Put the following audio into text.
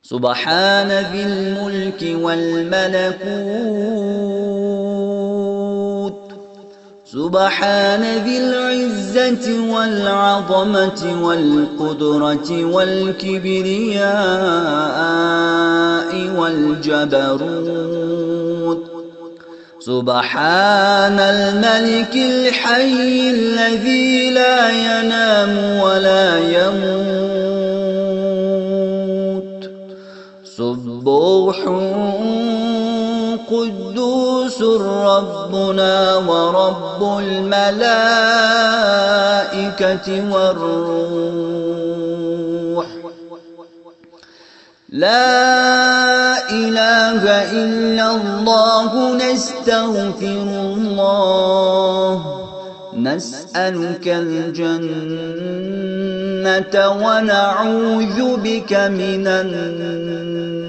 سبحان ذي الملك والملكوت سبحان ذي العزة والعظمة والقدرة والكبرياء والجبروت سبحان الملك الحي الذي لا ينام ولا يموت سبوح قدوس ربنا ورب الملائكة والروح لا إله إلا الله نستغفر الله نسألك الجنة ونعوذ بك من النار